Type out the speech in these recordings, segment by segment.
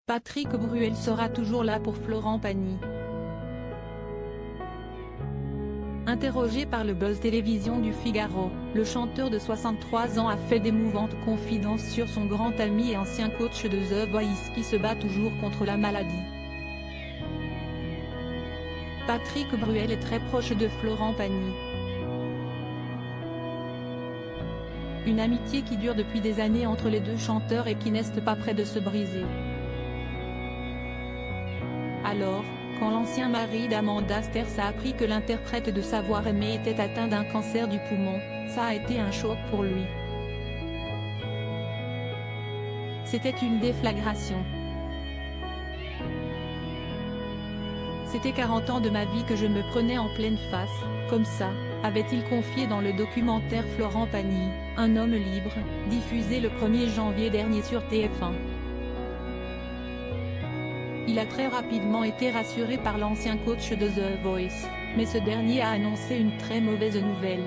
Patrick Bruel sera toujours là pour Florent Pagny. Interrogé par le Buzz Télévision du Figaro, le chanteur de 63 ans a fait d'émouvantes confidences sur son grand ami et ancien coach de The Voice qui se bat toujours contre la maladie. Patrick Bruel est très proche de Florent Pagny. Une amitié qui dure depuis des années entre les deux chanteurs et qui n'est pas près de se briser. Alors, quand l'ancien mari d'Amanda Sters a appris que l'interprète de Savoir aimer était atteint d'un cancer du poumon, ça a été un choc pour lui. C'était une déflagration. C'était 40 ans de ma vie que je me prenais en pleine face, comme ça, avait-il confié dans le documentaire Florent Pagny, un homme libre, diffusé le 1er janvier dernier sur TF1. Il a très rapidement été rassuré par l'ancien coach de The Voice, mais ce dernier a annoncé une très mauvaise nouvelle.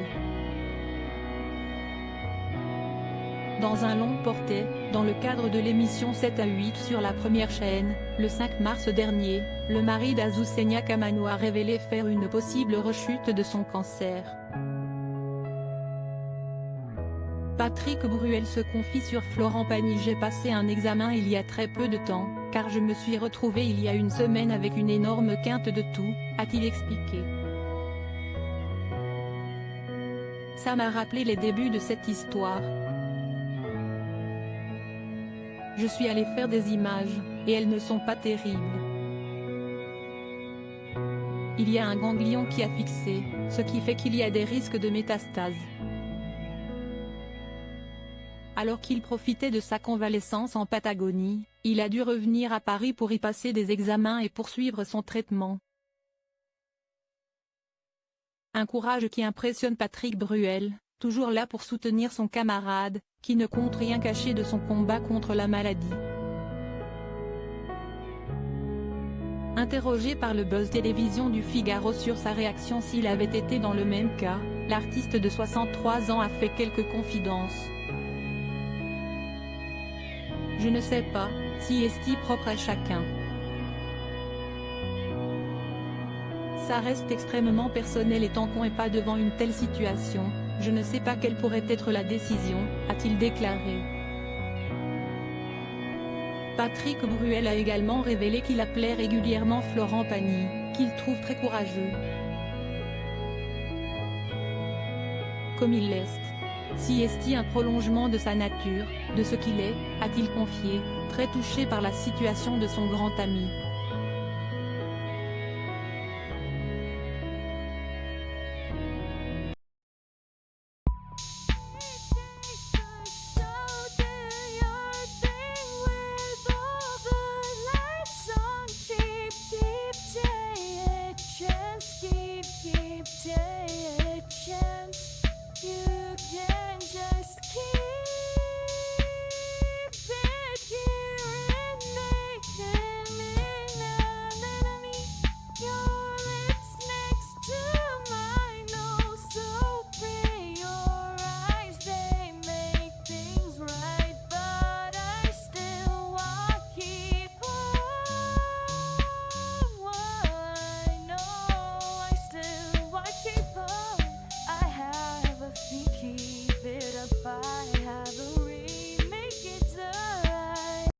Dans un long portrait, dans le cadre de l'émission 7 à 8 sur la première chaîne, le 5 mars dernier, le mari d'Azucena Kamano a révélé faire une possible rechute de son cancer. Patrick Bruel se confie sur Florent Pagny. J'ai passé un examen il y a très peu de temps, car je me suis retrouvé il y a une semaine avec une énorme quinte de toux, a-t-il expliqué. Ça m'a rappelé les débuts de cette histoire. Je suis allé faire des images, et elles ne sont pas terribles. Il y a un ganglion qui a fixé, ce qui fait qu'il y a des risques de métastases. Alors qu'il profitait de sa convalescence en Patagonie, il a dû revenir à Paris pour y passer des examens et poursuivre son traitement. Un courage qui impressionne Patrick Bruel, toujours là pour soutenir son camarade, qui ne compte rien cacher de son combat contre la maladie. Interrogé par le Buzz Télévision du Figaro sur sa réaction s'il avait été dans le même cas, l'artiste de 63 ans a fait quelques confidences. Je ne sais pas, si est propre à chacun. Ça reste extrêmement personnel et tant qu'on n'est pas devant une telle situation, je ne sais pas quelle pourrait être la décision, a-t-il déclaré. Patrick Bruel a également révélé qu'il appelait régulièrement Florent Pagny, qu'il trouve très courageux. Comme il l'est. Si est un prolongement de sa nature, de ce qu'il est, a-t-il confié, très touché par la situation de son grand ami.